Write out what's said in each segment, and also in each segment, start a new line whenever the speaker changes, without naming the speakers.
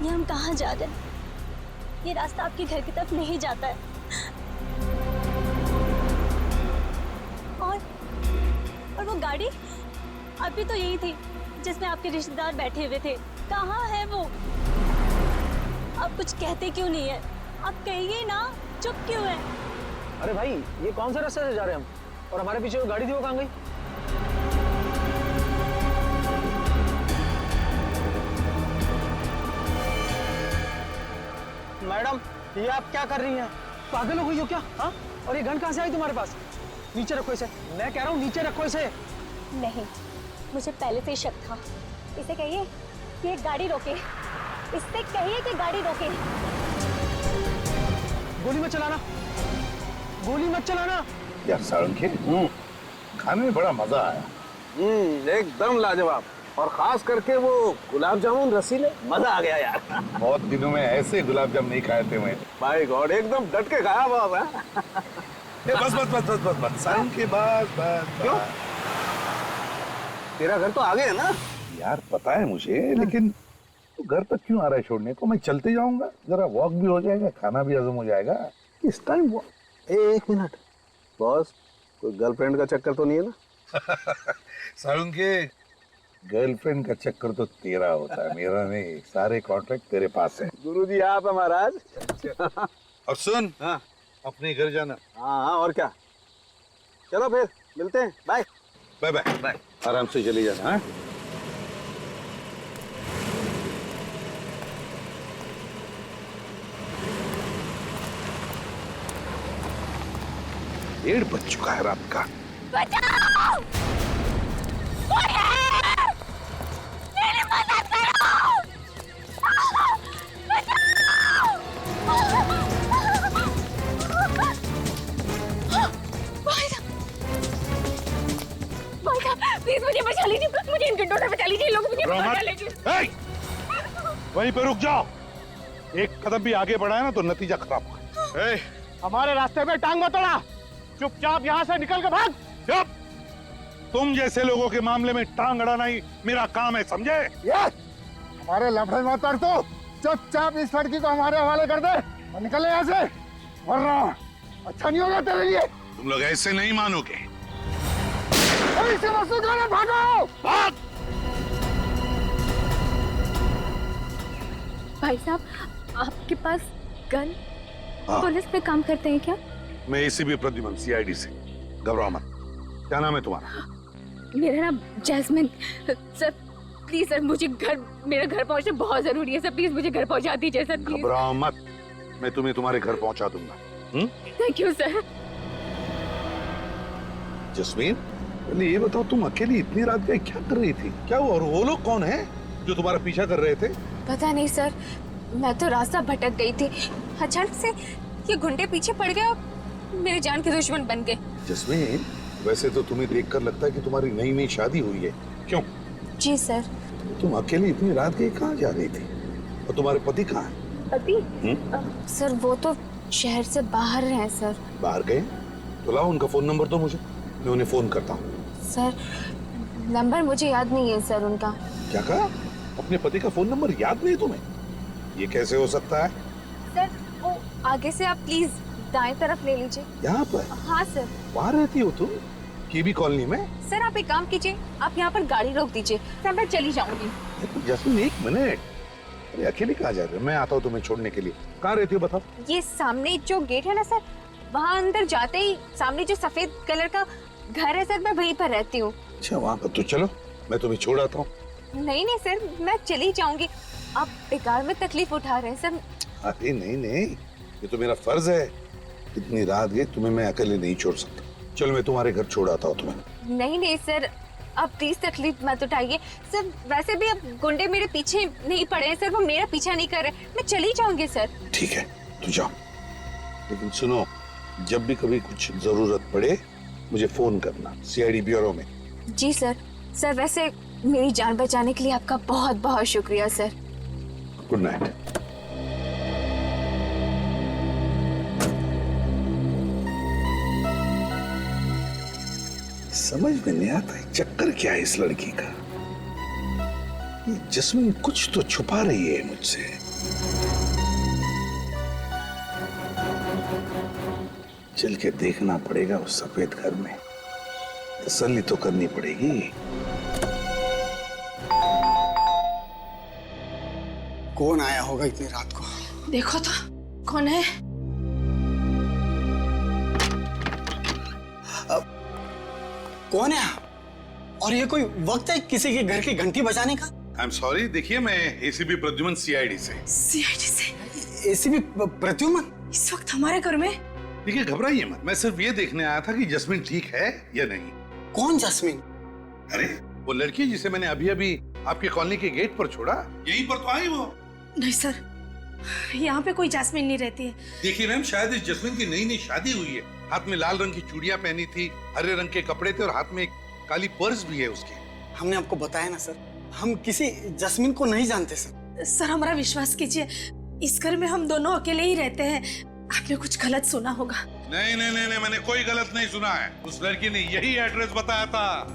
ये हम कहाँ जा रहे हैं? ये रास्ता आपके घर की तरफ नहीं जाता है। और वो गाड़ी अभी तो यही थी जिसमें आपके रिश्तेदार बैठे हुए थे। कहाँ है वो? आप कुछ कहते क्यों नहीं है? आप कहिए ना, चुप क्यों है?
अरे भाई, ये कौन सा रास्ते से जा रहे हैं हम? और हमारे पीछे जो गाड़ी थी वो कहाँ गई? मैडम, ये आप क्या कर रही हैं? पागल हो गई हो क्या? हाँ? और ये गन कहाँ से आई तुम्हारे पास? नीचे रखो इसे। मैं कह रहा हूँ नीचे रखो इसे।
नहीं, मुझे पहले से ही शक था। इसे कहिए कि ये गाड़ी रोके। इससे कहिए कि गाड़ी रोके।
गोली मत चलाना, गोली मत चलाना।
यार सारंगी, खाने में बड़ा मजा आया।
एकदम लाजवाब। और खास करके वो गुलाब जामुन रसीले, मजा आ गया यार।
बहुत दिनों में ऐसे गुलाब जामुन नहीं खाए थे मैं।
माय गॉड, एकदम डट के खाया बाबा।
बस बस बस बस बस बस सारंगी, बस बस
क्यों? तेरा घर तो आगे है ना?
यार पता है मुझे, लेकिन तू घर तक क्यों आ रहा है छोड़ने को? मैं चलते जाऊंगा, जरा वॉक भी हो जाएगा, खाना भी हजम हो जाएगा।
इस टाइम वो एक मिनट बॉस, कोई गर्लफ्रेंड का चक्कर तो नहीं है ना?
सारंगी, गर्लफ्रेंड का चक्कर तो तेरा होता है, मेरा नहीं। सारे कॉन्ट्रैक्ट तेरे पास है।
गुरुजी आप है महाराज।
और सुन,
हाँ
अपने घर जाना।
हाँ, और क्या। चलो फिर मिलते हैं, बाय
बाय बाय बाय। आराम से चली जाना। हाँ? डेढ़ बज चुका है रात का।
बचाओ! कोई है! मेरी मदद करो! बचाओ! भाई साहब, प्लीज मुझे बचा लीजिए, मुझे इन गुंडों से बचा लीजिए, लोग मुझे बचा लीजिए।
वहीं पे रुक जाओ। एक कदम भी आगे बढ़ाया ना तो नतीजा खराब होगा।
हमारे रास्ते में टांग मत अड़ा, चुपचाप यहाँ से निकल के भाग।
चुप! तुम जैसे लोगों के मामले में टांग अड़ाना ही मेरा काम है, समझे?
हमारे लफड़े मत कर, तो चुपचाप इस लड़की को हमारे हवाले कर दे और निकले यहाँ से, वरना अच्छा नहीं होगा तेरे लिए।
तुम लोग ऐसे नहीं मानोगे।
इसे मसूद वाले भागो!
भाग!
भाई साहब, आपके पास गन?
हाँ।
पुलिस में काम करते हैं क्या?
मैं एसीपी प्रद्युमन, सीआईडी से। घबराओ मत। क्या नाम है तुम्हारा?
मेरा नाम जैस्मिन। सर प्लीज सर, मुझे मेरा घर पहुंचना बहुत जरूरी है सर, प्लीज मुझे घर पहुंचा दीजिए सर, प्लीज।
घबराओ मत, मैं तुम्हें तुम्हारे घर पहुंचा दूंगा।
Thank you sir.
जस्मीन, पहले ये बताओ, तुम अकेली इतनी रात गए क्या कर रही थी? क्या वो, और वो लोग कौन है जो तुम्हारा पीछा कर रहे थे?
पता नहीं सर, मैं तो रास्ता भटक गई थी। अचानक से ये गुंडे पीछे पड़ गए और मेरे जान के दुश्मन बन गए।
जस्मीन, वैसे तो तुम्हें देखकर लगता है कि तुम्हारी नई नई शादी हुई है। क्यों?
जी सर।
तुम अकेली इतनी रात गई कहाँ जा रही थी? और तुम्हारे पति कहाँ है?
पति? सर वो तो शहर से बाहर हैं सर।
बाहर गए? तो लाओ उनका फोन नंबर दो मुझे, मैं उन्हें फोन करता हूँ।
सर नंबर मुझे याद नहीं है सर उनका।
क्या कहा? अपने पति का फोन नंबर याद नहीं तुम्हें? ये कैसे हो सकता है?
सर वो आगे से आप प्लीज दाएं तरफ ले लीजिए।
यहाँ पर?
हाँ सर।
वहाँ रहती हो तुम? केबी कॉलोनी में?
सर आप एक काम कीजिए, आप यहाँ पर गाड़ी रोक दीजिए, सर मैं चली जाऊंगी।
जस्मीन एक मिनट, अरे अकेले कहाँ जा रहे हो? मैं आता हूँ तुम्हें छोड़ने के लिए। कहाँ रहती हो बताओ?
ये सामने जो गेट है ना सर, वहाँ अंदर जाते ही सामने जो सफेद कलर का घर है सर, मैं वहीं पर रहती हूँ।
अच्छा वहाँ पर, तो चलो मैं तुम्हें छोड़ आता हूँ।
नहीं नहीं सर, मैं चली जाऊंगी, आप बेकार में तकलीफ उठा रहे हैं सर।
अरे नहीं नहीं, ये तो मेरा फर्ज है। इतनी रात गई, तुम्हें मैं अकेले नहीं छोड़ सकता। चलो मैं तुम्हारे घर छोड़ आता हूँ तुम्हें।
नहीं नहीं सर, आप प्लीज तकलीफ मत उठाइए सर। वैसे भी अब गुंडे मेरे पीछे नहीं पड़े हैं सर, वो मेरा पीछा नहीं कर रहे, मैं चली जाऊंगी सर।
ठीक है तो जाओ, लेकिन सुनो, जब भी कभी कुछ जरूरत पड़े मुझे फोन करना, सीआईडी ब्यूरो में।
जी सर। सर वैसे मेरी जान बचाने के लिए आपका बहुत बहुत शुक्रिया सर।
Good night. समझ में नहीं आता है चक्कर क्या है इस लड़की का। ये जस्मीन कुछ तो छुपा रही है मुझसे। चल के देखना पड़ेगा उस सफेद घर में, तसल्ली तो करनी पड़ेगी।
कौन आया होगा इतनी रात को?
देखो तो कौन है?
कौन है आप? और ये कोई वक्त है किसी के घर की घंटी बजाने का?
आई एम सॉरी, देखिए मैं एसीपी प्रद्युमन सीआईडी से।
सीआईडी से?
एसीपी प्रद्युमन
इस वक्त हमारे घर में?
देखिए घबराइए मत, मैं सिर्फ ये देखने आया था कि जस्मीन ठीक है या नहीं।
कौन जस्मीन?
अरे वो लड़की जिसे मैंने अभी अभी आपके कॉलोनी के गेट पर छोड़ा, यहीं पर तो आई वो।
नहीं सर, यहाँ पे कोई जैस्मिन नहीं रहती है।
देखिए मैम, शायद इस जस्मीन की नई नई शादी हुई है। हाथ में लाल रंग की चूड़ियां पहनी थी, हरे रंग के कपड़े थे और हाथ में एक काली पर्स भी है उसके।
हमने आपको बताया ना सर, हम किसी जस्मीन को नहीं जानते सर।
सर हमारा विश्वास कीजिए, इस घर में हम दोनों अकेले ही रहते हैं। आपने कुछ गलत सुना होगा।
नहीं नहीं नहीं, मैंने कोई गलत नहीं सुना है। उस लड़की ने यही एड्रेस बताया था।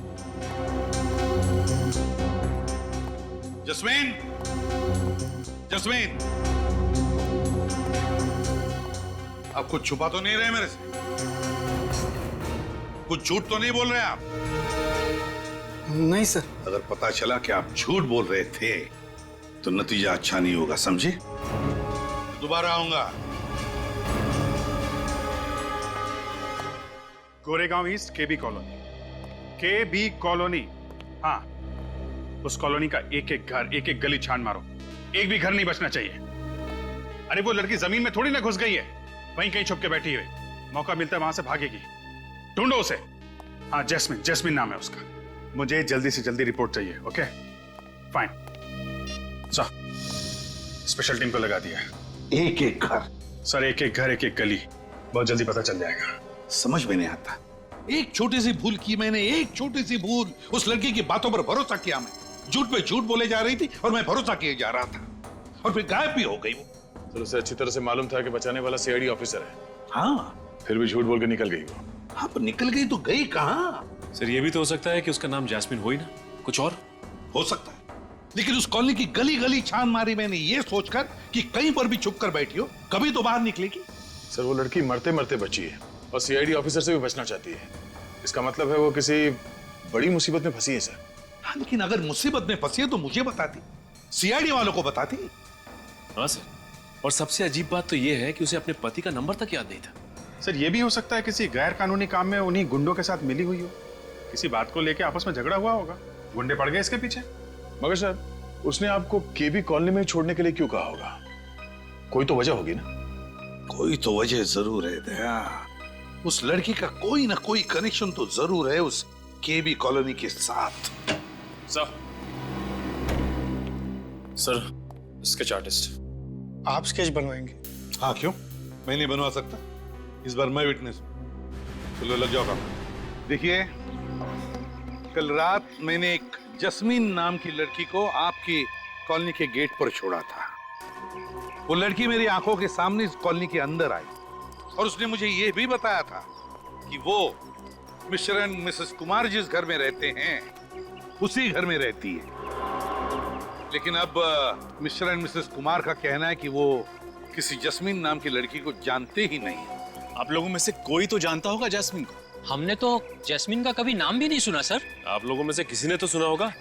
जस्मीन, जस्मीन, आप कुछ छुपा तो नहीं रहे मेरे से? कुछ झूठ तो नहीं बोल रहे आप?
नहीं सर।
अगर पता चला कि आप झूठ बोल रहे थे तो नतीजा अच्छा नहीं होगा, समझे? दोबारा आऊंगा।
गोरेगांव ईस्ट केबी कॉलोनी, केबी कॉलोनी। हाँ, उस कॉलोनी का एक एक घर, एक एक गली छान मारो, एक भी घर नहीं बचना चाहिए। अरे वो लड़की जमीन में थोड़ी ना घुस गई है, वहीं कहीं छुप के बैठी हुई, मौका मिलता है वहां से भागेगी। ढूंढो उसे। हाँ, जैस्मिन, जैस्मिन नाम है उसका। मुझे जल्दी से जल्दी रिपोर्ट चाहिए। ओके फाइन, स्पेशल टीम को लगा दिया।
एक एक घर?
सर एक एक घर, एक एक गली, बहुत जल्दी पता चल जाएगा।
समझ में नहीं आता, एक छोटी सी भूल की मैंने, एक छोटी सी भूल। उस लड़की की बातों पर भरोसा किया मैं, झूठ पे झूठ बोले जा रही थी और मैं भरोसा किए जा रहा था, और फिर गायब भी हो गई वो।
सर उसे अच्छी तरह से मालूम था कि बचाने वाला सीआईडी ऑफिसर है।
हाँ,
फिर भी झूठ बोल के निकल गई वो।
हाँ, पर निकल गई तो गई कहाँ?
सर ये भी तो हो सकता है कि उसका नाम जैस्मिन हो ही ना, कुछ और
हो सकता है, लेकिन उस कॉलोनी की गली गली छान मारी मैंने ये सोचकर कि कहीं पर भी छुप कर बैठी हो, कभी तो बाहर निकलेगी।
सर वो लड़की मरते मरते बची है और सीआईडी ऑफिसर से भी बचना चाहती है। इसका मतलब है वो किसी बड़ी मुसीबत में फंसी है सर।
हाँ, लेकिन अगर मुसीबत में फंसी है तो मुझे बताती, सीआईडी वालों को बताती।
हाँ सर, और सबसे अजीब बात तो ये है कि उसे अपने पति का नंबर तक याद नहीं था।
सर ये भी हो सकता है किसी गैर कानूनी काम में उन्हीं गुंडों के साथ मिली हुई हो, किसी बात को लेके आपस में झगड़ा हुआ होगा, गुंडे पड़ गए इसके पीछे।
मगर सर उसने आपको केबी कॉलोनी में छोड़ने के लिए क्यों कहा होगा? कोई तो वजह होगी ना?
कोई तो वजह जरूर है दया, उस लड़की का कोई ना कोई कनेक्शन तो जरूर है उस केबी कॉलोनी के साथ।
Sir sketch artist.
आप स्केच बनवाएंगे?
हाँ, क्यों? मैं नहीं बनवा सकता, इस बार मैं विटनेस हूं। चलो लग जाओ काम। देखिए, कल रात मैंने एक जस्मीन नाम की लड़की को आपकी कॉलोनी के गेट पर छोड़ा था। वो लड़की मेरी आंखों के सामने इस कॉलोनी के अंदर आई और उसने मुझे ये भी बताया था कि वो मिस्टर एंड मिसेस कुमार जिस घर में रहते हैं उसी घर में रहती है। लेकिन अब मिस्टर एंड मिसेस कुमार का कहना है कि वो किसी जस्मीन नाम की लड़की को जानते ही नहीं।
आप लोगों में से कोई तो जानता होगा जैस्मिन को।
हमने तो जैस्मिन का कभी नाम भी नहीं सुना सर।
आप लोगों में से किसी ने तो सुना होगा।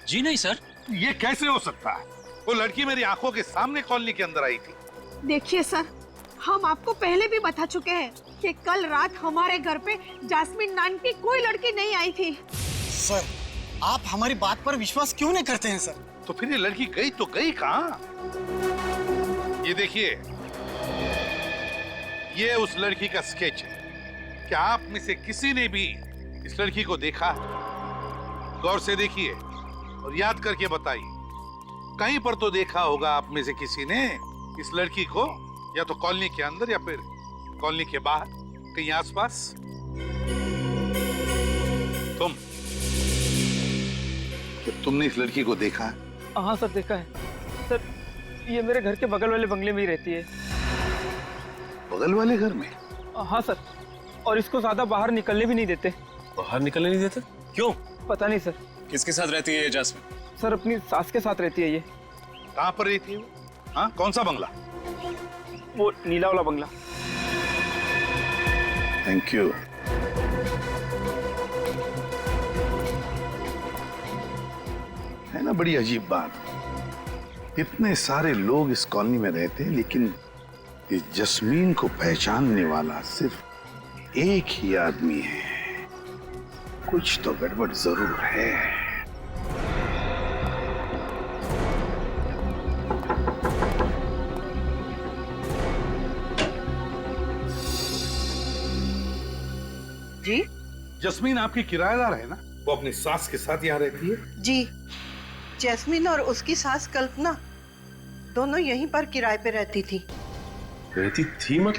जी नहीं सर।
ये कैसे हो सकता है? वो लड़की मेरी आंखों के सामने कॉलोनी के अंदर आई थी।
देखिए सर, हम आपको पहले भी बता चुके हैं कि कल रात हमारे घर पे जैस्मिन नाम की कोई लड़की नहीं आई थी।
सर आप हमारी बात पर विश्वास क्यों नहीं करते हैं सर?
तो फिर ये लड़की गई तो गई कहाँ? ये देखिए, ये उस लड़की का स्केच है। क्या आप में से किसी ने भी इस लड़की को देखा? गौर से देखिए और याद करके बताइए। कहीं पर तो देखा होगा आप में से किसी ने इस लड़की को, या तो कॉलोनी के अंदर या फिर कॉलोनी के बाहर, कहीं आसपास। तुमने इस लड़की को देखा है?
हाँ सर, देखा है सर। ये मेरे घर के बगल वाले बंगले में ही रहती है।
बगल वाले घर में?
हाँ सर, और इसको ज्यादा बाहर निकलने भी नहीं देते।
बाहर निकलने नहीं देते? क्यों?
पता नहीं सर।
किसके साथ रहती है जैस्मिन?
सर अपनी सास के साथ रहती है ये।
कहाँ पर रहती है वो? हाँ, कौन सा बंगला?
वो नीला वाला बंगला।
Thank you. है ना बड़ी अजीब बात, इतने सारे लोग इस कॉलोनी में रहते हैं लेकिन इस जस्मीन को पहचानने वाला सिर्फ एक ही आदमी है। कुछ तो गड़बड़ जरूर है।
जी
जस्मीन आपकी किराएदार है ना? वो अपनी सास के साथ यहाँ रहती है?
जी, जैस्मिन और उसकी सास कल्पना दोनों यहीं पर किराए पे रहती थी।
रहती थी मत,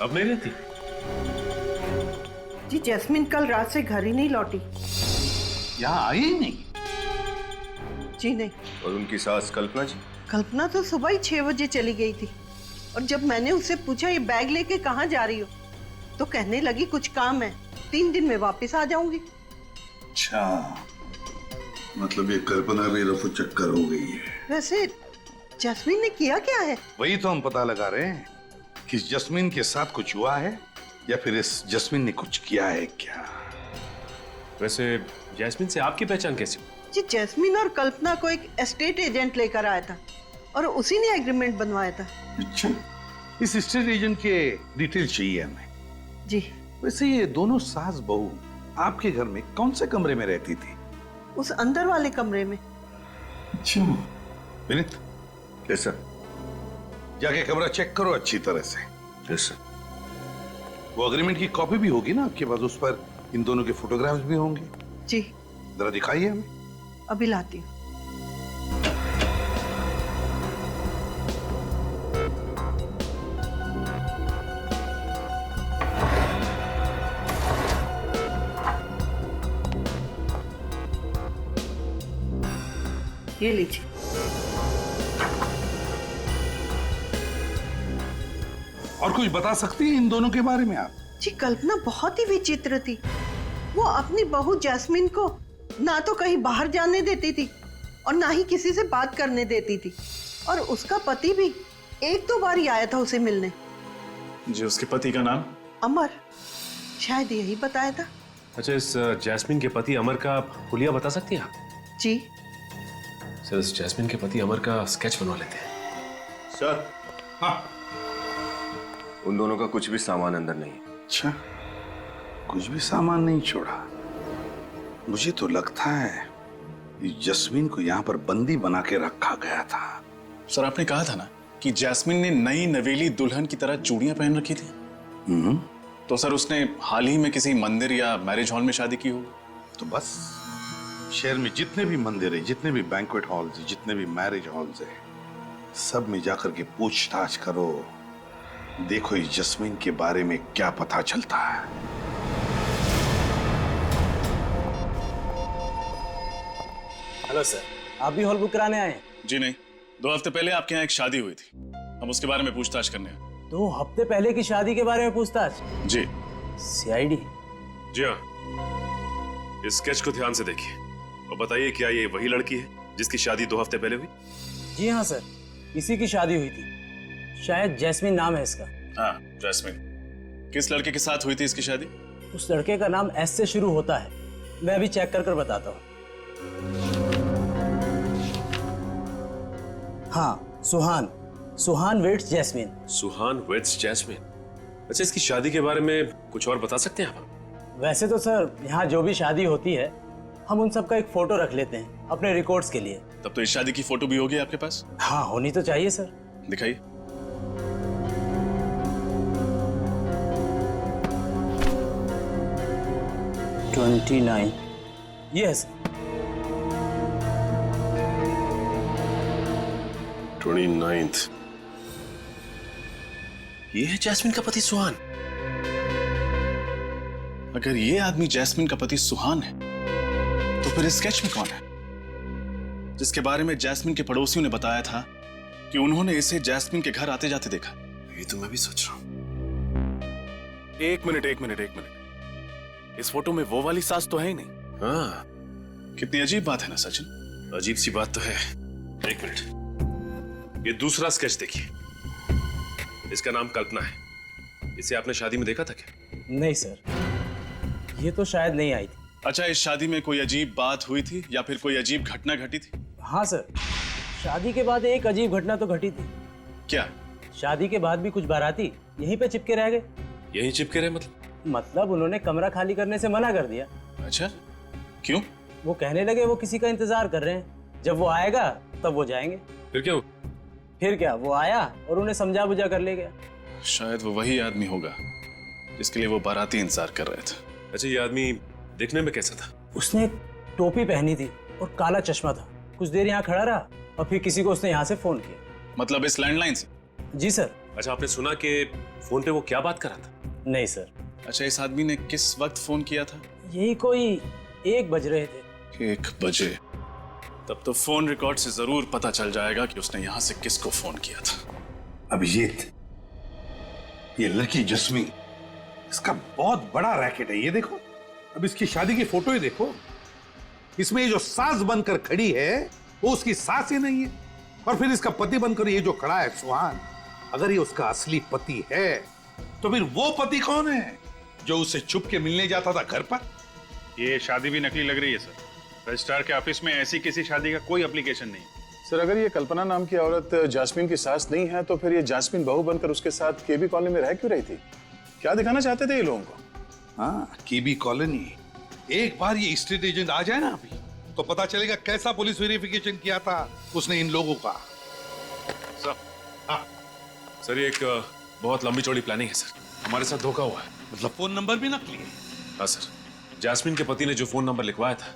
अब नहीं रहती?
जी जैस्मिन कल रात से घर ही नहीं लौटी।
यहाँ आई ही नहीं?
जी नहीं।
और उनकी सास कल्पना जी?
कल्पना तो सुबह ही 6 बजे चली गई थी और जब मैंने उससे पूछा ये बैग लेके कहाँ जा रही हो तो कहने लगी कुछ काम है, 3 दिन में वापस आ जाऊंगी।
अच्छा, मतलब ये कल्पना भी रफू चक्कर हो गई है।
वैसे जस्मीन ने किया क्या है?
वही तो हम पता लगा रहे हैं कि जस्मीन के साथ कुछ हुआ है या फिर इस जस्मीन ने कुछ किया है क्या।
वैसे जैस्मिन से आपकी पहचान कैसी?
जी जैस्मिन और कल्पना को एक एस्टेट एजेंट लेकर आया था और उसी ने एग्रीमेंट बनवाया था।
अच्छा, इस एस्टेट एजेंट के डिटेल चाहिए हमें।
जी।
वैसे ये दोनों सास बहू आपके घर में कौन से कमरे में रहती थी?
उस अंदर वाले कमरे में।
अच्छा विनीत,
यस सर।
जाके कमरा चेक करो अच्छी तरह से।
Yes sir.
वो एग्रीमेंट की कॉपी भी होगी ना आपके पास, उस पर इन दोनों के फोटोग्राफ्स भी होंगे।
जी।
जरा दिखाइए हमें।
अभी लाती हूँ। ये लीजिए।
और कुछ बता सकती हैं इन दोनों के बारे में आप?
जी कल्पना बहुत ही विचित्र थी। वो अपनी बहू जैस्मिन को ना तो कहीं बाहर जाने देती थी और ना ही किसी से बात करने देती थी और उसका पति भी 1-2 बार ही आया था उसे मिलने।
जी, उसके पति का नाम?
अमर, शायद यही बताया था।
अच्छा, इस जैस्मिन के पति अमर का हुलिया बता सकती हैं आप?
जी
सर, इस जैस्मिन के पति अमर का स्केच बनवा लेते हैं।
सर।
हाँ,
उन दोनों का कुछ भी सामान अंदर नहीं है।
अच्छा, कुछ भी सामान नहीं छोड़ा? मुझे तो लगता है जस्मीन को यहाँ पर बंदी बना के रखा गया था।
सर, आपने कहा था ना कि जैस्मिन ने नई नवेली दुल्हन की तरह चूड़ियां पहन रखी थी। तो सर उसने हाल ही में किसी मंदिर या मैरिज हॉल में शादी की होगी।
तो बस शहर में जितने भी मंदिर है, जितने भी बैंक्वेट हॉल्स है, जितने भी मैरिज हॉल्स है, सब में जाकर के पूछताछ करो। देखो इस जस्मीन के बारे में क्या पता चलता है।
हेलो सर, आप भी हॉल बुक कराने आए हैं?
जी नहीं, 2 हफ्ते पहले आपके यहाँ एक शादी हुई थी, हम उसके बारे में पूछताछ करने आए।
2 हफ्ते पहले की शादी के बारे में पूछताछ?
जी।
सीआईडी?
जी हाँ। इस स्केच को ध्यान से देखिए और बताइए, क्या ये वही लड़की है जिसकी शादी 2 हफ्ते पहले हुई?
जी हाँ सर, इसी की शादी हुई थी। शायद जैस्मिन नाम है इसका।
हाँ, जैस्मिन। किस लड़के के साथ हुई थी इसकी शादी?
उस लड़के का नाम एस से शुरू होता है, मैं अभी चेक कर बताता हूँ। हाँ, सुहान वेट्स जैस्मिन।
सुहान वेट्स जैस्मिन। अच्छा, इसकी शादी के बारे में कुछ और बता सकते हैं आप?
वैसे तो सर यहाँ जो भी शादी होती है हम उन सब का एक फोटो रख लेते हैं अपने रिकॉर्ड्स के लिए।
तब तो इस शादी की फोटो भी होगी आपके पास?
हाँ, होनी तो चाहिए सर।
दिखाइए।
यस।
29th। ये है जैस्मिन का पति सुहान।
अगर ये आदमी जैस्मिन का पति सुहान है तो फिर इस स्केच में कौन है जिसके बारे में जैस्मिन के पड़ोसियों ने बताया था कि उन्होंने इसे जैस्मिन के घर आते जाते देखा?
ये तो मैं भी सोच रहा हूं। एक मिनट। इस फोटो में वो वाली सास तो है ही नहीं। हाँ,
कितनी अजीब बात है ना सचिन?
अजीब सी बात तो है। एक मिनट, ये दूसरा स्केच देखिए। इसका नाम कल्पना है इसे आपने शादी में देखा था क्या?
नहीं सर, ये तो शायद नहीं आई थी।
अच्छा, इस शादी में कोई अजीब बात हुई थी या फिर कोई अजीब घटना घटी थी?
हाँ सर, शादी के बाद एक अजीब घटना तो घटी थी।
क्या?
शादी के बाद भी कुछ बाराती यहीं पे चिपके रह गए।
यहीं चिपके रहे
मतलब उन्होंने कमरा खाली करने से मना कर दिया।
अच्छा, क्यों?
वो कहने लगे वो किसी का इंतजार कर रहे हैं, जब वो आएगा तब वो जाएंगे।
फिर क्या?
फिर क्या, वो आया और उन्हें समझा बुझा कर ले गया।
शायद वो वही आदमी होगा जिसके लिए वो बाराती इंतजार कर रहे थे।
अच्छा, ये आदमी देखने में कैसा था?
उसने टोपी पहनी थी और काला चश्मा था। कुछ देर यहाँ खड़ा रहा और फिर किसी को उसने यहाँ से फोन किया।
मतलब इस लैंडलाइन से?
जी सर।
अच्छा, आपने सुना कि फोन पे वो क्या बात कर रहा था?
नहीं सर।
अच्छा, इस आदमी ने किस वक्त फोन किया था?
यही कोई 1 बज रहे थे।
1 बजे? तब तो फोन रिकॉर्ड से जरूर पता चल जाएगा कि उसने यहाँ से किसको फोन किया था।
अभिजीत, ये लड़की जस्मीन, इसका बहुत बड़ा रैकेट है। ये देखो, अब इसकी शादी की फोटो ही देखो। इसमें ये जो सास बनकर खड़ी है वो उसकी सास ही नहीं है, और फिर इसका पति बनकर ये जो खड़ा है सुहान, अगर ये उसका असली पति है तो फिर वो पति कौन है जो उससे छुप के मिलने जाता था घर पर?
ये शादी भी नकली लग रही है सर। रजिस्ट्रार के ऑफिस में ऐसी किसी शादी का कोई एप्लीकेशन नहीं।
सर, अगर ये कल्पना नाम की औरत जास्मीन की सास नहीं है तो फिर ये जास्मीन बहू बनकर उसके साथ केबी कॉलोनी में रह क्यों रही थी? क्या दिखाना चाहते थे ये लोगों को?
हाँ, केबी कॉलोनी। एक बार ये स्टेट एजेंट आ जाए ना अभी, तो पता चलेगा कैसा पुलिस वेरिफिकेशन किया था उसने इन लोगों का।
सर, ये एक बहुत लंबी चौड़ी प्लानिंग है सर। हमारे साथ धोखा हुआ है।
मतलब फोन नंबर भी नकली है?
हाँ सर, जैस्मिन के पति ने जो फोन नंबर लिखवाया था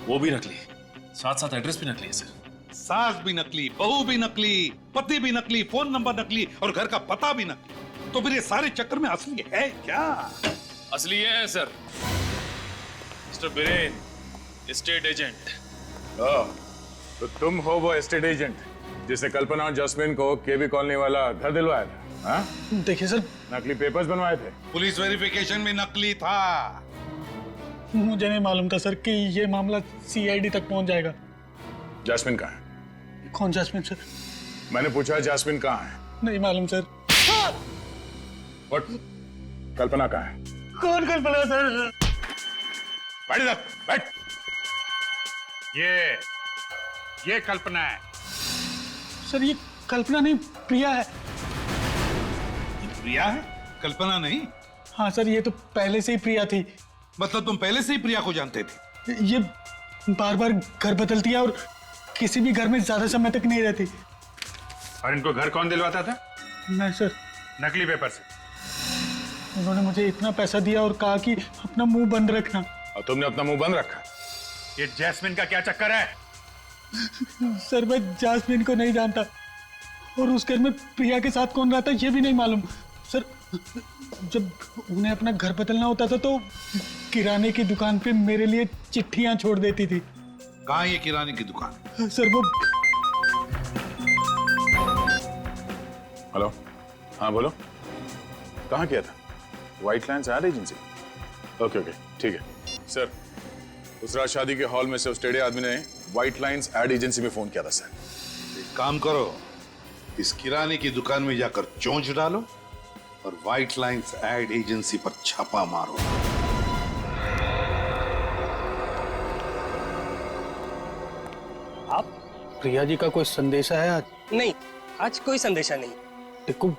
वो भी नकली है, साथ साथ एड्रेस भी नकली है सर।
सास भी नकली, बहू भी नकली, पति भी नकली, फोन नंबर नकली और घर का पता भी नकली। तो फिर ये सारे चक्कर में असली है क्या?
असली है sir. Mister Biren, state agent.
तो तुम हो वो एस्टेट एजेंट जिसे कल्पना और जस्मिन को केबी कॉलोनी वाला घर दिलवाया था? हाँ?
देखिए सर,
नकली पेपर्स बनवाए थे।
पुलिस वेरिफिकेशन में नकली था।
मुझे नहीं मालूम था सर कि ये मामला सीआईडी तक पहुंच जाएगा।
जैस्मिन कहाँ है?
कौन जैस्मिन सर?
मैंने पूछा जैस्मिन कहाँ है?
नहीं मालूम सर।
What? कल्पना कहाँ है?
कौन कल्पना सर?
बैठ इधर, बैठ। ये कल्पना है।
सर, ये कल्पना नहीं, प्रिया है।
प्रिया है, कल्पना नहीं?
हाँ सर, ये तो पहले से ही प्रिया थी।
मतलब तुम पहले से ही प्रिया को जानते थे?
ये बार बार घर बदलती है और किसी भी घर में ज्यादा समय तक नहीं रहती।
और इनको घर कौन दिलवाता था?
मैं सर।
नकली पेपर से।
उन्होंने मुझे इतना पैसा दिया और कहा कि अपना मुंह बंद रखना।
और तुमने अपना मुंह बंद रखा?
ये जैस्मिन का क्या चक्कर है?
सर, मैं जास्मिन को नहीं जानता और उस घर में प्रिया के साथ कौन रहता ये भी नहीं मालूम। सर, जब उन्हें अपना घर बदलना होता था तो किराने की दुकान पे मेरे लिए चिट्ठियां छोड़ देती थी।
कहाँ ये किराने की दुकान?
सर, वो।
हेलो, हाँ बोलो, कहाँ किया था? White lines ad agency. Okay, ठीक है सर। उस रात शादी के हॉल में से उस टेढ़े आदमी ने व्हाइट लाइन्स एड एजेंसी में फोन किया था सर।
एक काम करो, इस किराने की दुकान में जाकर चोंच डालो और व्हाइट लाइन्स एड एजेंसी पर छापा मारो।
आप प्रिया जी का कोई संदेशा है आज?
नहीं, आज कोई संदेशा नहीं।
देखो,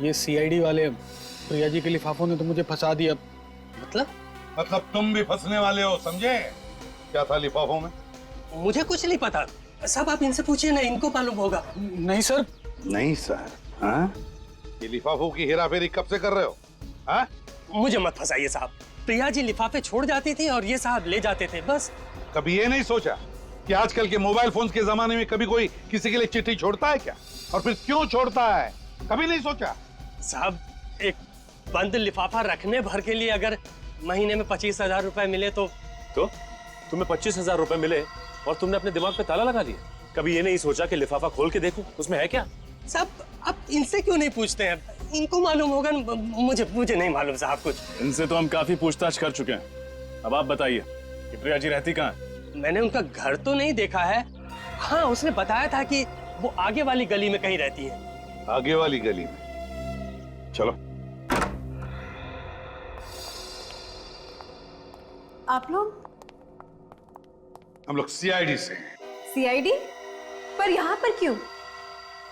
ये सीआईडी वाले प्रिया जी के लिफाफों ने तो मुझे फंसा दिया।
मतलब तुम भी फंसने वाले हो, समझे? क्या था लिफाफों में?
मुझे कुछ नहीं पता। सब आप इनसे पूछिए ना, इनको मालूम होगा।
नहीं सर।
नहीं सर? हाँ? ये लिफाफों की हेराफेरी कब से कर रहे हो? हाँ?
मुझे मत फंसाइए साहब। प्रिया जी लिफाफे छोड़ जाती थी और ये साहब ले जाते थे, बस।
कभी ये नहीं सोचा कि आजकल के मोबाइल फोन्स के जमाने में कभी कोई किसी के लिए चिट्ठी छोड़ता है क्या? और फिर क्यों छोड़ता है? कभी नहीं सोचा?
साहब, एक बंद लिफाफा रखने भर के लिए अगर महीने में 25,000 रुपए मिले तो
तुम्हें 25,000 रुपए मिले और तुमने अपने दिमाग पे ताला लगा लिया। कभी ये नहीं सोचा कि लिफाफा खोल के देखूं उसमें है क्या?
साहब, आप इनसे क्यों नहीं पूछते हैं? इनको मालूम होगा ना। मुझे नहीं मालूम साहब कुछ।
इनसे तो हम काफी पूछताछ कर चुके हैं। अब आप बताइए कि प्रिया जी रहती कहाँ है?
मैंने उनका घर तो नहीं देखा है। हाँ, उसने बताया था कि वो आगे वाली गली में कहीं रहती है।
आगे वाली गली में? चलो
आप लोग?
हम लोग सीआईडी से हैं।
सीआईडी? पर यहाँ पर क्यों?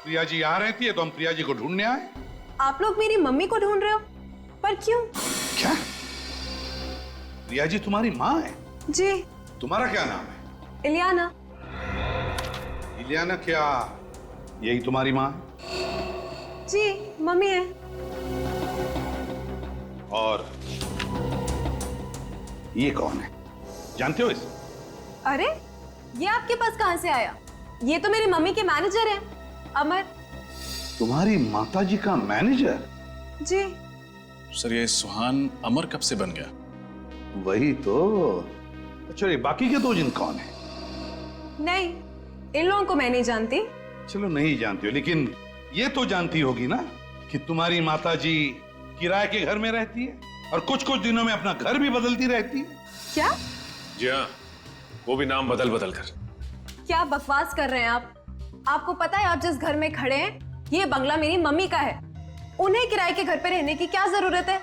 प्रिया जी यहाँ रहती है तो हम प्रिया जी को ढूंढने आए।
आप लोग मेरी मम्मी को ढूंढ रहे हो? पर क्यों?
क्या? प्रिया जी तुम्हारी माँ है?
जी।
तुम्हारा क्या नाम है?
इलियाना।
इलियाना क्या यही तुम्हारी माँ है?
जी, मम्मी है।
और ये कौन है? जानते हो इसे?
अरे, ये आपके पास कहां से आया? ये तो मेरी मम्मी के मैनेजर हैं, अमर।
तुम्हारी माताजी का मैनेजर?
जी।
सर ये सुहान अमर कब से बन गया?
वही तो। अच्छा, ये बाकी के दो जिन कौन है?
नहीं, इन लोगों को मैं नहीं जानती।
चलो नहीं जानती हो, लेकिन ये तो जानती होगी ना कि तुम्हारी माताजी किराए के घर में रहती है और कुछ कुछ दिनों में अपना घर भी बदलती रहती है।
क्या?
जी हाँ, वो भी नाम बदल बदल कर।
क्या बकवास कर रहे हैं आप? आपको पता है आप जिस घर में खड़े हैं, ये बंगला मेरी मम्मी का है। उन्हें किराए के घर पे रहने की क्या जरूरत है?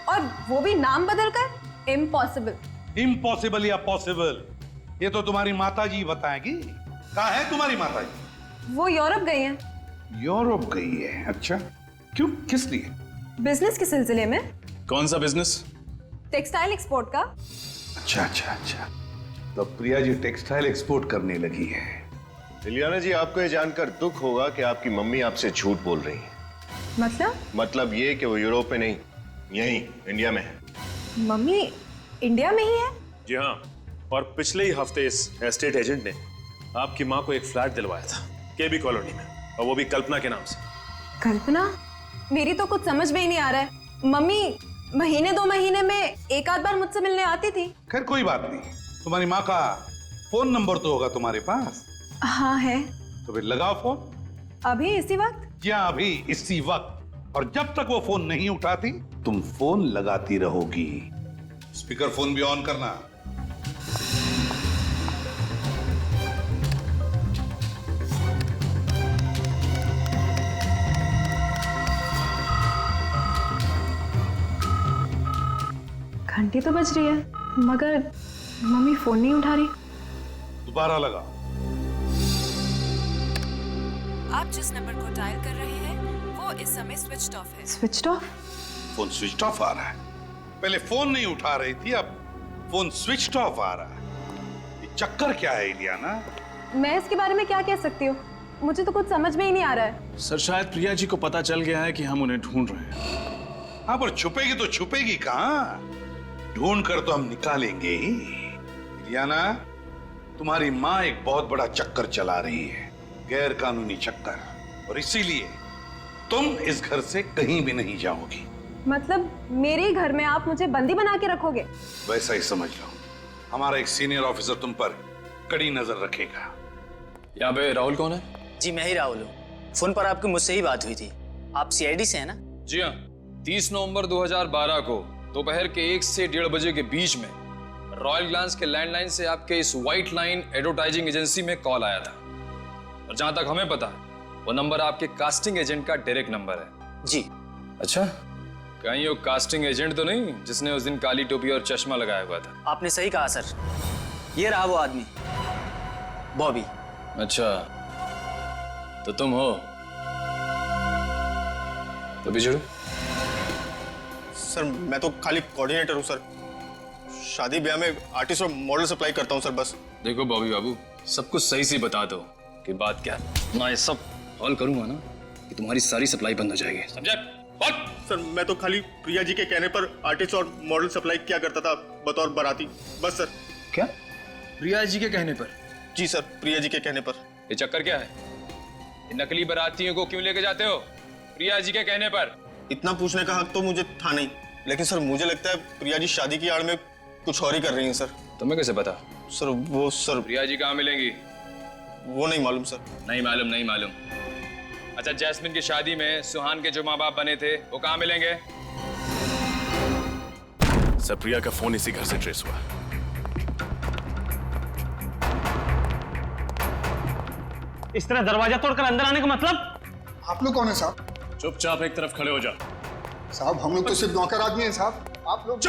और वो भी नाम बदल कर? इम्पॉसिबल।
इम्पॉसिबल या पॉसिबल, ये तो तुम्हारी माताजी बताएगी। कहाँ है तुम्हारी माताजी?
वो यूरोप गई हैं।
यूरोप गई है? अच्छा, क्यों, किस लिए?
बिजनेस के सिलसिले में।
कौन सा बिजनेस?
टेक्सटाइल एक्सपोर्ट का।
अच्छा अच्छा अच्छा, तो प्रिया जी टेक्सटाइल एक्सपोर्ट करने लगी है।
इलियाना जी, आपको ये जानकर दुख होगा कि आपकी मम्मी आपसे झूठ बोल रही है।
मतलब
ये कि वो यूरोप में नहीं, यहीं इंडिया में है।
मम्मी इंडिया में ही है?
जी हाँ, और पिछले ही हफ्ते इस एस्टेट एजेंट ने आपकी माँ को एक फ्लैट दिलवाया था केबी कॉलोनी में, और वो भी कल्पना के नाम से।
कल्पना? मेरी तो कुछ समझ में ही नहीं आ रहा है। मम्मी महीने 2 महीने में एक आध बार मुझसे मिलने आती थी।
खैर कोई बात नहीं, तुम्हारी माँ का फोन नंबर तो होगा तुम्हारे पास?
हाँ है।
तो फिर लगाओ फोन।
अभी इसी वक्त?
क्या अभी इसी वक्त? और जब तक वो फोन नहीं उठाती तुम फोन लगाती रहोगी। स्पीकर फोन भी ऑन करना।
घंटी तो बज रही है, मगर मम्मी फोन नहीं उठा रही।
दोबारा लगाओ।
आप जिस नंबर को डायल कर रहे हैं वो इस समय स्विच्ड ऑफ है।
Switched off?
Phone switch off आ रहा है। पहले फोन नहीं उठा रही थी, अब फोन स्विच ऑफ आ रहा है। ये चक्कर क्या है इलियाना?
मैं इसके बारे में क्या कह सकती हूँ, मुझे तो कुछ समझ में ही नहीं आ रहा है।
सर शायद प्रिया जी को पता चल गया है कि हम उन्हें ढूंढ रहे हैं।
हाँ, पर छुपेगी तो छुपेगी कहाँ? ढूंढ कर तो हम निकालेंगे ही। इलियाना, तुम्हारी माँ एक बहुत बड़ा चक्कर चला रही है, गैर कानूनी चक्कर, और इसीलिए तुम इस घर से कहीं भी नहीं जाओगी।
मतलब मेरे घर में आप मुझे बंदी बना के रखोगे?
वैसा ही समझ लो। हमारा एक सीनियर ऑफिसर तुम पर कड़ी नजर रखेगा।
यहाँ पे राहुल कौन है?
जी मैं ही राहुल हूँ। फोन पर आपकी मुझसे ही बात हुई थी। आप सीआईडी से हैं ना?
जी हाँ, 30 नवंबर 2012 को दोपहर के 1 से 1:30 बजे के बीच में रॉयल ग्लांस के लैंडलाइन से आपके इस व्हाइट लाइन एडवर्टाइजिंग एजेंसी में कॉल आया था, और जहां तक हमें पता है वो नंबर आपके कास्टिंग एजेंट का डायरेक्ट नंबर है।
जी।
अच्छा, कहीं वो कास्टिंग एजेंट तो नहीं जिसने उस दिन काली टोपी और चश्मा लगाया हुआ था?
आपने सही कहा सर, ये रहा वो आदमी, बॉबी।
अच्छा, तो तुम हो? तो बिछड़ो।
सर मैं तो खाली कोऑर्डिनेटर हूँ सर, शादी ब्याह में आर्टिस्ट और मॉडल सप्लाई करता हूँ सर, बस।
देखो बॉबी बाबू, सब कुछ सही से बता दो कि बात क्या है। मैं सब हॉल करूंगा ना कि तुम्हारी सारी सप्लाई बंद हो जाएगी, समझा?
सर मैं तो खाली प्रिया जी के कहने पर आर्टिस्ट और मॉडल सप्लाई किया करता था बतौर बाराती, बस सर।
क्या? प्रिया जी के कहने पर?
जी सर, प्रिया जी के कहने पर।
ये चक्कर क्या है? ये नकली बारातियों को क्यों लेके जाते हो प्रिया जी के कहने पर?
इतना पूछने का हक तो मुझे था नहीं, लेकिन सर मुझे लगता है प्रिया जी शादी की आड़ में कुछ और ही कर रही हैं सर।
तुम्हें कैसे पता?
सर वो सर
प्रिया जी कहाँ मिलेंगी?
वो नहीं मालूम सर।
नहीं मालूम? नहीं मालूम। अच्छा, जैस्मिन की शादी में सुहान के जो माँ बाप बने थे वो कहाँ मिलेंगे?
सर प्रिया का फोन इसी घर से ट्रेस हुआ।
इस तरह दरवाजा तोड़कर अंदर आने का मतलब?
आप लोग कौन है साहब?
चुपचाप एक तरफ खड़े हो जा।
साहब हम लोग तो सिर्फ नौकर आदमी हैं साहब। आप लोग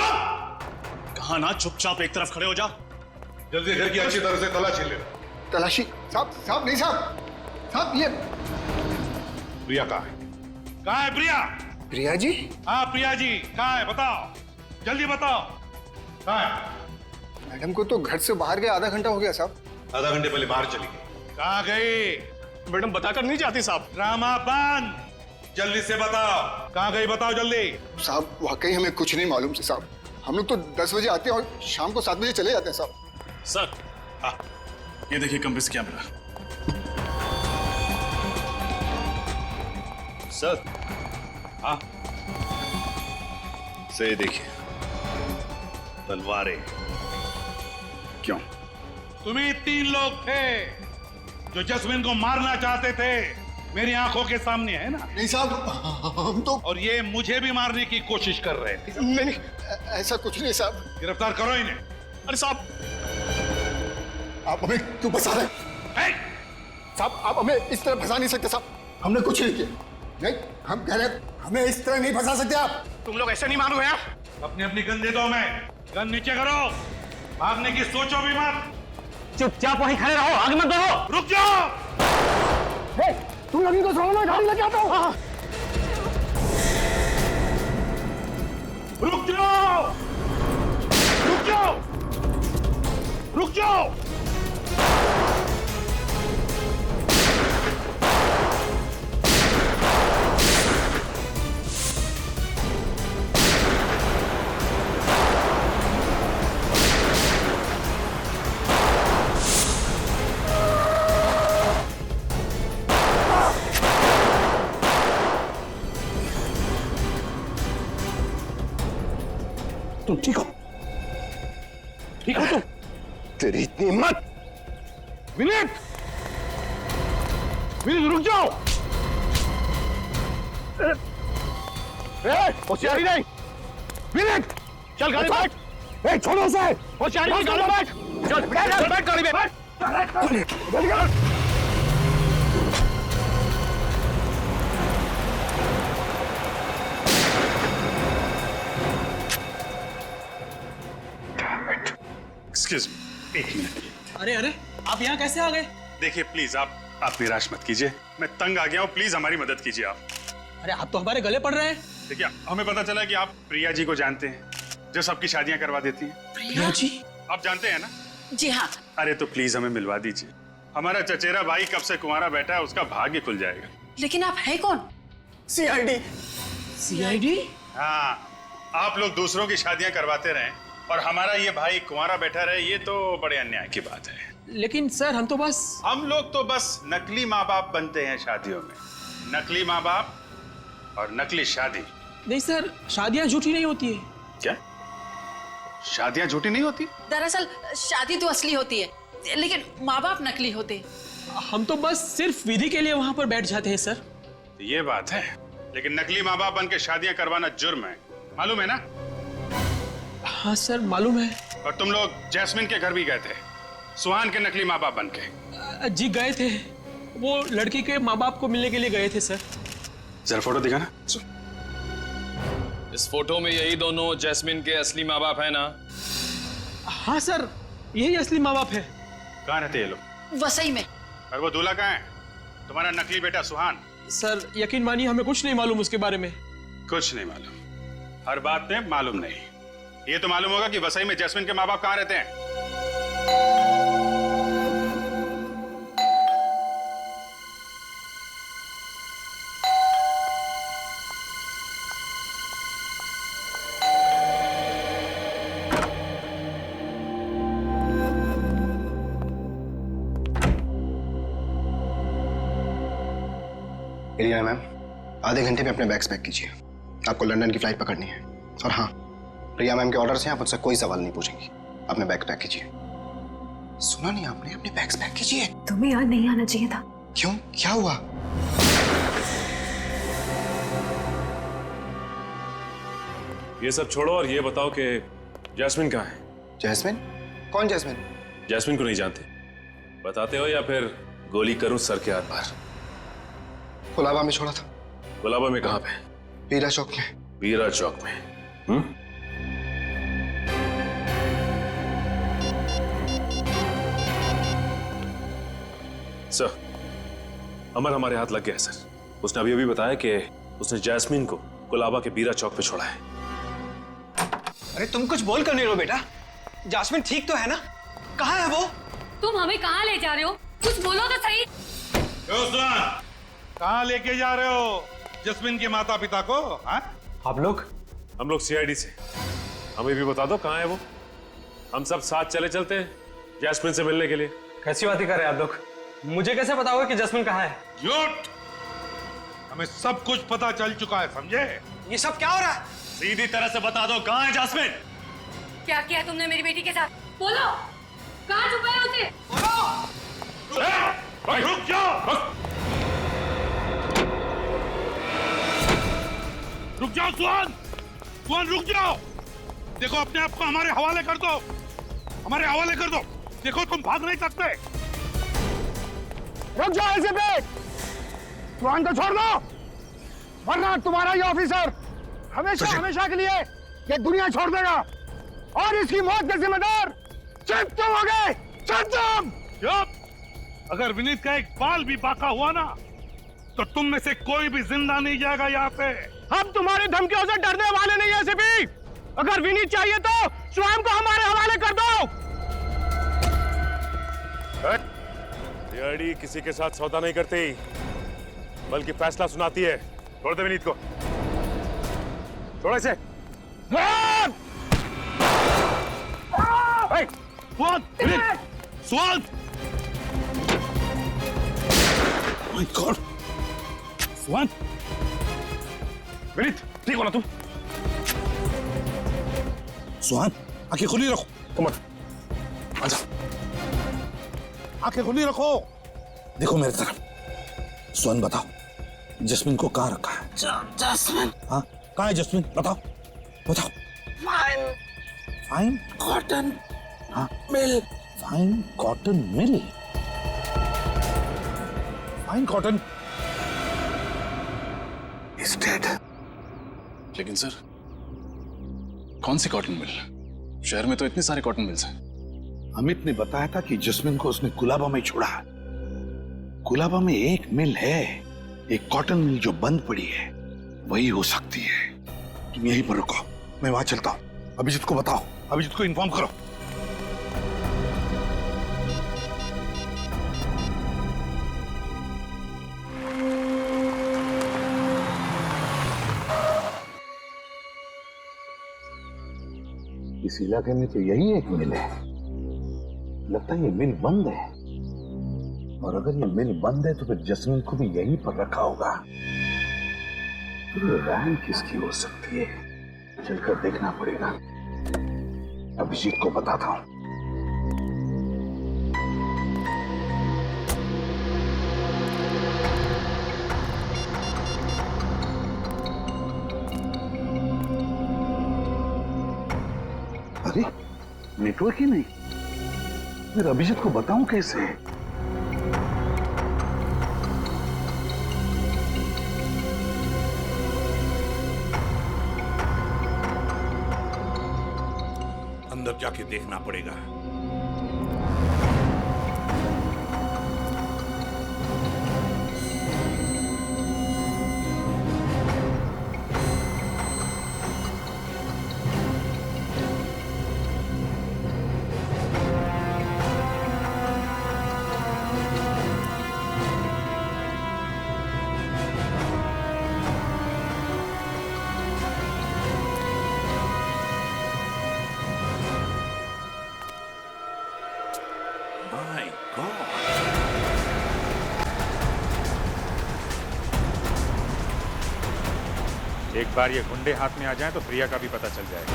कहा ना चुपचाप एक तरफ खड़े हो जा।
जल्दी घर की अच्छी तरह से तलाशी ले।
तलाशी? साहब नहीं साहब, साहब ये
प्रिया कहाँ है? कहाँ है प्रिया?
प्रिया जी?
हाँ प्रिया जी कहाँ है बताओ, जल्दी बताओ कहाँ है?
मैडम को तो घर से बाहर गए आधा घंटा हो गया साहब।
आधा घंटे पहले बाहर चली गई। कहाँ गई?
मैडम बताकर नहीं जाती साहब।
ड्रामा बंद, जल्दी से बताओ कहाँ गई, बताओ जल्दी।
साहब वाकई हमें कुछ नहीं मालूम से साहब, हम लोग तो 10 बजे आते हैं और शाम को 7 बजे चले जाते हैं साहब।
सर हाँ, ये देखिए कंप्रेस कैमरा।
सर
हाँ
से देखिए तलवारें।
क्यों? तुम्ही 3 लोग थे जो जस्मिन को मारना चाहते थे, मेरी आंखों के सामने है ना?
नहीं साहब हम तो,
और ये मुझे भी मारने की कोशिश कर रहे थे।
नहीं ऐसा कुछ नहीं साहब।
गिरफ्तार करो इन्हें।
अरे साहब
आप हमें क्यों फंसा रहे हैं? साहब आप हमें इस तरह फंसा नहीं सकते साहब, हमने कुछ नहीं किया। नहीं हम कह रहे हैं हमें इस तरह नहीं फंसा सकते आप।
तुम लोग ऐसे नहीं मानो हैं।
अपनी अपनी गन दे दो, मैं गन नीचे करो, भागने की सोचो भी मत।
चुपचाप वहीं खड़े रहो, आगे मत बढ़ो।
रुक जाओ।
तुम लोग इनको छोड़ो, मैं गाड़ी लेके आता हूँ।
रुक जाओ, रुक जाओ, रुक जाओ।
तुम ठीक हो? ठीक हो तुम? तेरी इतनी हिम्मत!
विनीत, विनीत रुक जाओ।
होशियारी नहीं।
विनीत
चल गाड़ी बैठ। छोड़ो उसे।
होशियारी नहीं, गाड़ी बैठ। चल बैठ गाड़ी में बैठ।
Excuse me, 1 minute.
अरे अरे आप यहाँ कैसे आ गए?
देखिए प्लीज आप निराश मत कीजिए, मैं तंग आ गया हूँ, प्लीज हमारी मदद कीजिए आप।
अरे आप तो हमारे गले पड़ रहे हैं।
देखिए हमें पता चला कि आप प्रिया जी को जानते हैं, जो सबकी शादियां करवा देती हैं।
प्रिया जी?
आप जानते हैं ना?
जी हाँ।
अरे तो प्लीज हमें मिलवा दीजिए, हमारा चचेरा भाई कब से कुंवारा बैठा है, उसका भाग्य खुल जाएगा।
लेकिन आप है कौन?
CID।
CID?
हाँ, आप लोग दूसरों की शादियां करवाते रहें और हमारा ये भाई कुंवारा बैठा रहे, ये तो बड़े अन्याय की बात है।
लेकिन सर हम लोग तो बस नकली माँ बाप बनते हैं शादियों में, नकली माँ बाप और नकली शादी। नहीं सर, शादियां झूठी नहीं होती है।
क्या शादियां झूठी नहीं होती?
दरअसल शादी तो असली होती है, लेकिन माँ बाप नकली होते हैं।
हम तो बस सिर्फ विधि के लिए वहां पर बैठ जाते हैं सर।
ये बात है, लेकिन नकली माँ बाप बन के शादियां करवाना जुर्म है, मालूम है ना?
हाँ सर मालूम है।
और तुम लोग जैस्मिन के घर भी गए थे, सुहान के नकली माँ बाप बन के।
जी गए थे, वो लड़की के माँ बाप को मिलने के लिए गए थे सर।
जरा फोटो दिखाना।
इस फोटो में यही दोनों जैस्मिन के असली माँ बाप है ना?
हाँ सर, यही असली माँ बाप है।
कहाँ रहते ये लोग?
वसई में।
और वो दूल्हा कहाँ है, तुम्हारा नकली बेटा सुहान?
सर यकीन मानिए हमें कुछ नहीं मालूम उसके बारे में।
कुछ नहीं मालूम? हर बात में मालूम नहीं। ये तो मालूम होगा कि वसई में जैस्मिन के माँ बाप कहाँ रहते हैं।
इलियाना मैम, आधे घंटे में अपने बैग्स पैक कीजिए, आपको लंदन की फ्लाइट पकड़नी है। और हाँ, प्रिया मैम के ऑर्डर से आप मुझसे कोई सवाल नहीं पूछेंगी। अपने बैग पैक कीजिए। सुना नहीं आपने? अपने बैग्स पैक कीजिए।
तुम्हें यहाँ नहीं आना चाहिए था।
क्यों, क्या हुआ?
ये सब छोड़ो और ये बताओ कि जैस्मिन कहाँ है?
जैस्मिन? कौन जैस्मिन?
जैस्मिन को नहीं जानते? बताते हो या फिर गोली करूं सर के हाथ पार?
गुलाबा में छोड़ा था।
गुलाबा में कहाँ पे?
वीरा चौक में।
वीरा चौक में? सर, अमर हमारे हाथ लग गया है सर। उसने अभी अभी बताया कि उसने जैस्मीन को कुलाबा के बीरा चौक पे छोड़ा है।
अरे तुम कुछ बोल कर नहीं रहो बेटा। जैस्मीन ठीक तो है ना? कहाँ है वो?
तुम हमें कहाँ ले जा रहे हो? कुछ बोलो तो सही।
कहाँ लेके जा रहे हो जैस्मीन के माता पिता को? हाँ?
आप लोग? हम लोग सीआईडी से। हमें भी बता दो कहाँ है वो। हम सब साथ चले चलते हैं जैस्मीन से मिलने के लिए।
कैसी बातें कर रहे हैं आप लोग? मुझे कैसे पता होगा कि जैस्मीन कहाँ है?
झूठ! हमें सब कुछ पता चल चुका है, समझे?
ये सब क्या हो रहा है?
सीधी तरह से बता दो कहाँ है जैस्मीन?
क्या किया तुमने मेरी बेटी के साथ? बोलो, कहाँ छुपाया उसे?
रुक जाओ! रुक जाओ सुहान! सुहान रुक जाओ! देखो अपने आप को हमारे हवाले कर दो, हमारे हवाले कर दो। देखो तुम भाग नहीं सकते।
रुक जाओ ऐसे पे! सुहान को छोड़ दो, वरना तुम्हारा ये ऑफिसर हमेशा हमेशा के लिए ये दुनिया छोड़ देगा और इसकी मौत के जिम्मेदार सिर्फ तुम हो गए।
चुप! अगर विनीत का एक बाल भी बाका हुआ ना तो तुम में से कोई भी जिंदा नहीं जाएगा यहाँ पे।
हम तुम्हारी धमकियों से डरने वाले नहीं है सिपी। अगर विनीत चाहिए तो स्वयं को हमारे हवाले कर दो।
सीआईडी किसी के साथ सौदा नहीं करती, बल्कि फैसला सुनाती है। छोड़ दे विनीत को। छोड़ इसे।
सुहान! My God! सुहान!
विनीत, ठीक हो ना तुम?
सुहान, आंखें खुली रखो।
तुम
आजा। आंखें खुली रखो। देखो मेरी तरफ। सुहान बताओ, जैस्मीन को कहाँ रखा है?
जैस्मीन?
हाँ, कहाँ है जैस्मीन? बताओ, बताओ। Fine cotton mill. Fine cotton mill? Fine cotton is dead.
लेकिन सर, कौन सी कॉटन मिल? शहर में तो इतने सारे कॉटन मिल्स हैं।
अमित ने बताया था कि जैस्मीन को उसने कुलाबा में छोड़ा है। कुलाबा में एक मिल है, एक कॉटन मिल जो बंद पड़ी है, वही हो सकती है। तुम यहीं पर रुको, मैं वहां चलता हूं। अभिजीत को बताओ, अभिजीत को इन्फॉर्म करो। इस इलाके में तो यही एक मिल है। लगता है ये मिल बंद है, और अगर ये मिल बंद है तो फिर जैस्मीन को भी यहीं पर रखा होगा। तो ये वैन किसकी हो सकती है? चलकर देखना पड़ेगा। अभिजीत को बताता हूं। अरे नेटवर्क ही नहीं, फिर अभिजीत को बताऊं कैसे? अंदर जाके देखना पड़ेगा। My God!
एक बार ये गुंडे हाथ में आ जाएं तो प्रिया का भी पता चल जाएगा।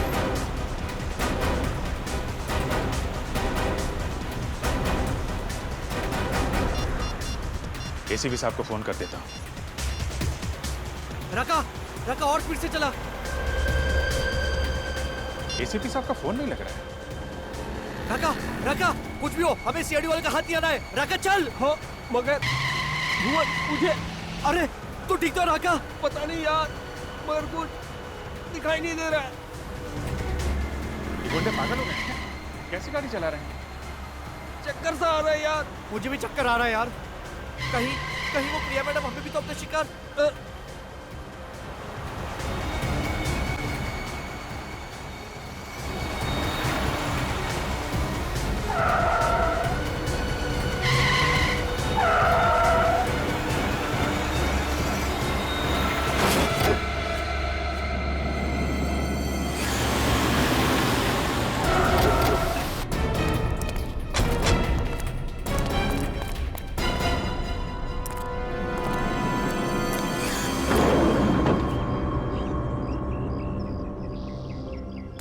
एसीपी साहब को फोन कर देता हूं।
रका और स्पीड से चला।
एसीपी साहब का फोन नहीं लग रहा है।
रका कुछ भी हो, हमें सीआईडी वाले का हाथ नहीं आना है। रका चल। हो मगर मुझे, अरे तू ठीक तो रका? पता नहीं यार, मगर कुछ दिखाई नहीं दे रहा है।
ये गुंडे पागल हो गए हैं? कैसी गाड़ी चला रहे हैं?
चक्कर सा आ रहा है यार। मुझे भी चक्कर आ रहा है यार। कहीं कहीं वो प्रिया मैडम हमें भी तो अपने शिकार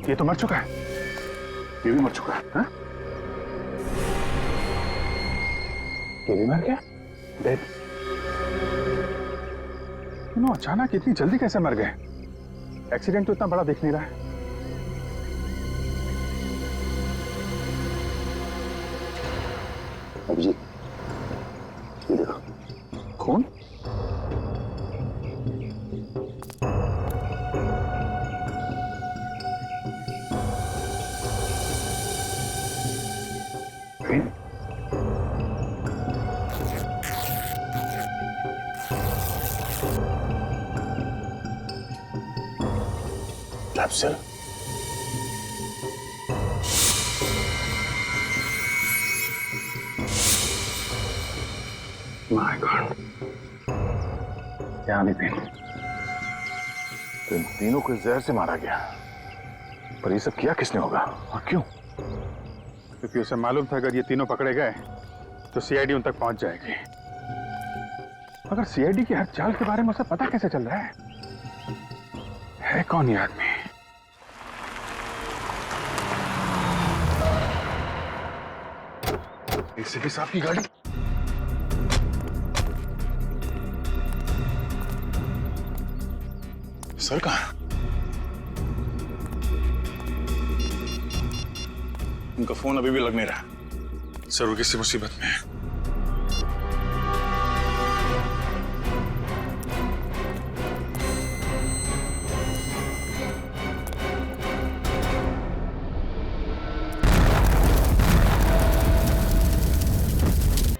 ये तो मर चुका है, ये भी मर चुका है, हाँ? ये भी मर गया, डेड। अचानक इतनी जल्दी कैसे मर गए? एक्सीडेंट तो इतना बड़ा दिख नहीं रहा है।
अभिजीत, ये देखो,
खून?
कैप्सूल।
माय गॉड, क्या नितिन, तो इन तीनों को जहर से मारा गया। पर ये सब किया किसने होगा और क्यों? क्योंकि उसे मालूम था अगर ये तीनों पकड़े गए तो सीआईडी उन तक पहुंच जाएगी। मगर सीआईडी की हर चाल के बारे में उसे पता कैसे चल रहा है कौन ये आदमी? एसीपी साहब की गाड़ी। सर कहाँ? उनका फोन अभी भी लग नहीं रहा। सर वो किसी मुसीबत में है।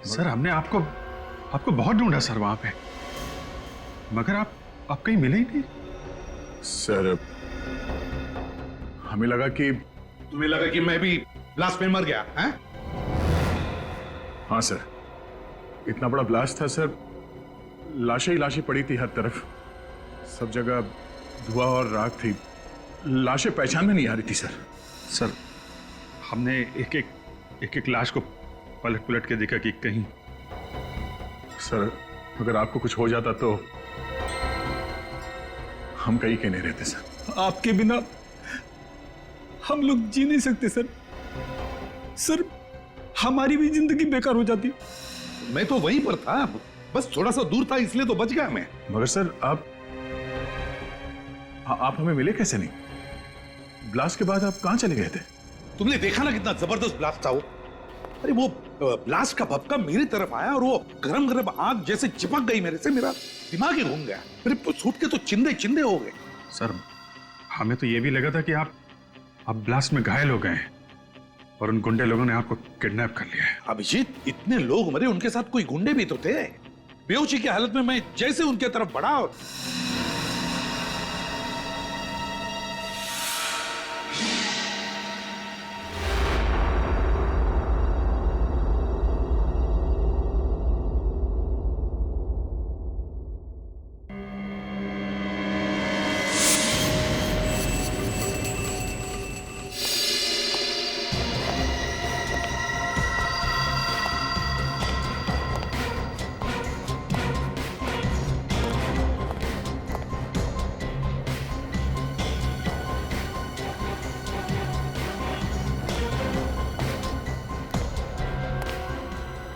सर हमने आपको बहुत ढूंढा सर वहां पे, मगर आप कहीं मिले ही नहीं। सर हमें लगा कि
तुम्हें लगा कि मैं भी ब्लास्ट में मर गया हैं?
हाँ सर, इतना बड़ा ब्लास्ट था सर, लाशें ही लाशें पड़ी थी हर तरफ, सब जगह धुआं और राख थी, लाशें पहचान में नहीं आ रही थी सर।
सर हमने एक एक लाश को पलट के देखा कि कहीं।
सर अगर आपको कुछ हो जाता तो हम कहीं के नहीं रहते सर।
आपके बिना हम लोग जी नहीं सकते सर। सर हमारी भी जिंदगी बेकार हो जाती।
मैं तो वहीं पर था, बस थोड़ा सा दूर था इसलिए तो बच गया मैं।
मगर सर आप हमें मिले कैसे नहीं? ब्लास्ट के बाद आप कहां चले गए थे?
तुमने देखा ना कितना जबरदस्त ब्लास्ट था वो। अरे वो ब्लास्ट का भपका मेरी तरफ आया और वो गरम गरम आग जैसे चिपक गई मेरे से, मेरा दिमाग ही घूम गया। मेरे सूट के तो चिंदे चिंदे हो गए।
सर हमें तो ये भी लगा था कि आप ब्लास्ट में घायल हो गए हैं और उन गुंडे लोगों ने आपको किडनैप कर लिया है।
अभिजीत, इतने लोग मरे, उनके साथ कोई गुंडे भी तो थे। बेहोशी की हालत में मैं जैसे उनके तरफ बढ़ा और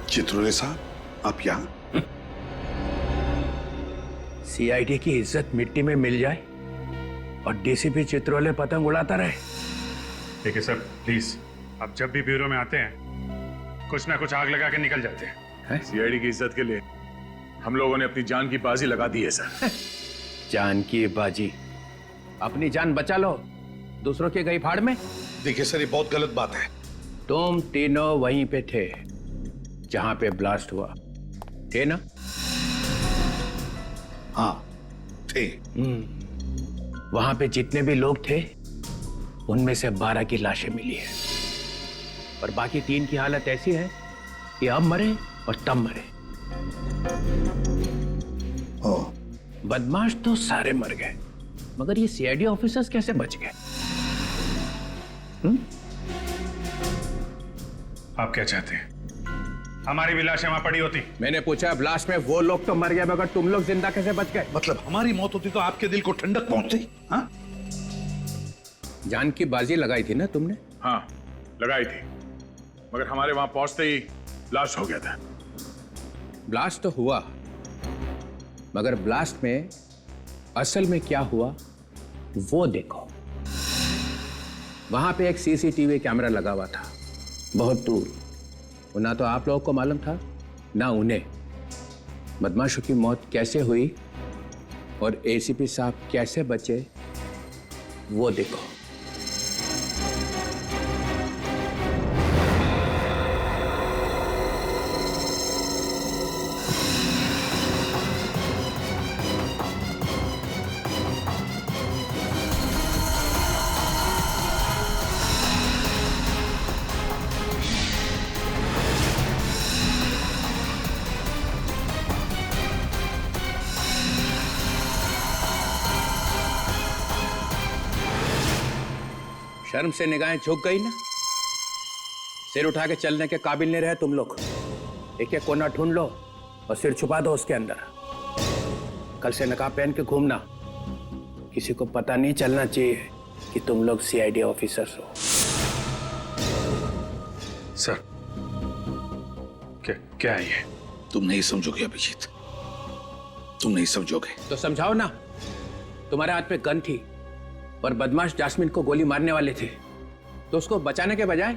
चित्रोले साहब, आप यहाँ?
सीआईडी की इज्जत मिट्टी में मिल जाए और डीसीपी चित्रोले पतंग उड़ाता रहे।
देखिए सर प्लीज, आप जब भी ब्यूरो में आते हैं कुछ ना कुछ आग लगा के निकल जाते हैं।
सीआईडी की इज्जत के लिए हम लोगों ने अपनी जान की बाजी लगा दी है सर।
जान की बाजी? अपनी जान बचा लो, दूसरों के गई फाड़ में।
देखिए सर, ये बहुत गलत बात है।
तुम तीनों वहीं पे थे जहां पे ब्लास्ट हुआ। थे ना?
हाँ थे।
वहां पे जितने भी लोग थे उनमें से 12 की लाशें मिली है और बाकी 3 की हालत ऐसी है कि अब मरे और तब मरे। बदमाश तो सारे मर गए, मगर ये सीआईडी ऑफिसर्स कैसे बच गए?
आप क्या चाहते हैं? हमारी भी लाशें वहां पड़ी होती।
मैंने पूछा ब्लास्ट में वो लोग तो मर गए, मगर तुम लोग जिंदा कैसे बच गए?
मतलब हमारी मौत होती तो आपके दिल को ठंडक पहुंचती? हाँ?
जान की बाजी लगाई थी ना तुमने?
हाँ लगाई थी, मगर हमारे वहां पहुंचते ही ब्लास्ट हो गया था।
ब्लास्ट तो हुआ, मगर ब्लास्ट में असल में क्या हुआ वो देखो। वहां पे एक सीसीटीवी कैमरा लगा हुआ था बहुत दूर, और ना तो आप लोगों को मालूम था ना उन्हें बदमाशों की मौत कैसे हुई और एसीपी साहब कैसे बचे वो देखो। शर्म से निगाहें झुक गई ना? सिर उठा के चलने के काबिल नहीं रहे तुम लोग। एक एक कोना ढूंढ लो और सिर छुपा दो उसके अंदर। कल से नकाब पहन के घूमना, किसी को पता नहीं चलना चाहिए कि तुम लोग सीआईडी ऑफिसर्स हो।
सर क्या है ये?
तुम नहीं समझोगे अभिजीत, तुम नहीं समझोगे।
तो समझाओ ना। तुम्हारे हाथ में गन थी और बदमाश जास्मिन को गोली मारने वाले थे, तो उसको बचाने के बजाय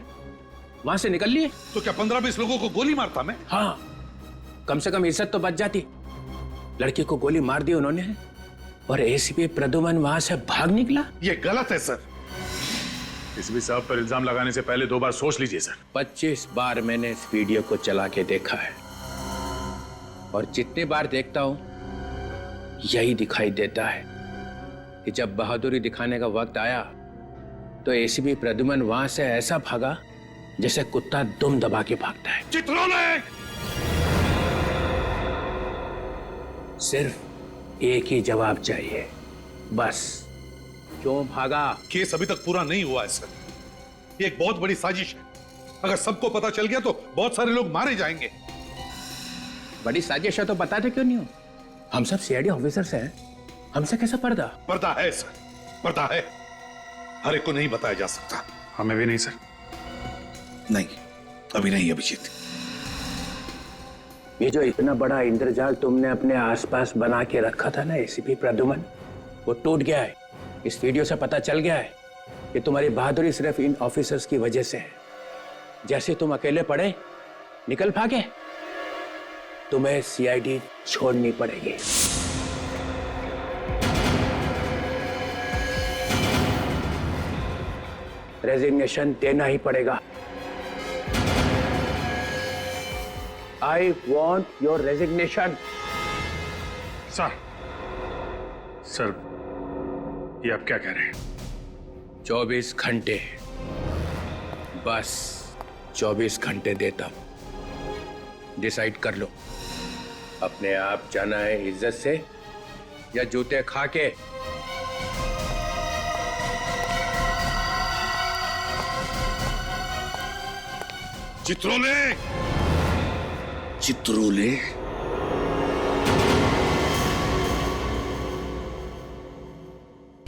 वहां से निकल लिए।
तो क्या 15-20 लोगों को गोली मारता मैं?
हाँ, कम से कम इज्जत तो बच जाती। लड़की को गोली मार दी उन्होंने और एसीपी प्रद्युमन वहां से भाग निकला।
ये गलत है सर।
एसीपी साहब पर इल्जाम लगाने से पहले 2 बार सोच लीजिए सर।
25 बार मैंने इस वीडियो को चला के देखा है और जितनी बार देखता हूं यही दिखाई देता है कि जब बहादुरी दिखाने का वक्त आया तो एसीपी प्रद्युमन वहां से ऐसा भागा जैसे कुत्ता दुम दबा के भागता है।
चित्रोले!
सिर्फ एक ही जवाब चाहिए, बस। क्यों भागा?
केस अभी तक पूरा नहीं हुआ है सर। ये एक बहुत बड़ी साजिश है। अगर सबको पता चल गया तो बहुत सारे लोग मारे जाएंगे।
बड़ी साजिश है तो बताते क्यों नहीं हो? हम सब सीआईडी ऑफिसर्स हैं, हमसे कैसा पर्दा?
पर्दा है सर, पर्दा है। हर एक को नहीं बताया जा सकता।
हमें भी नहीं सर।
नहीं, अभी नहीं अभिजीत।
ये जो इतना बड़ा इंद्रजाल तुमने अपने आसपास बना के रखा था ना एसीपी प्रद्युमन, वो टूट गया है। इस वीडियो से पता चल गया है कि तुम्हारी बहादुरी सिर्फ इन ऑफिसर्स की वजह से है। जैसे तुम अकेले पड़े, निकल भागे, तुम्हें सीआईडी छोड़नी पड़ेगी। रेजिग्नेशन देना ही पड़ेगा। I want your resignation.
Sir ये आप क्या कह रहे हैं?
24 घंटे, बस 24 घंटे देता हूं। डिसाइड कर लो, अपने आप जाना है इज्जत से या जूते खा के।
चित्रोले! चित्रोले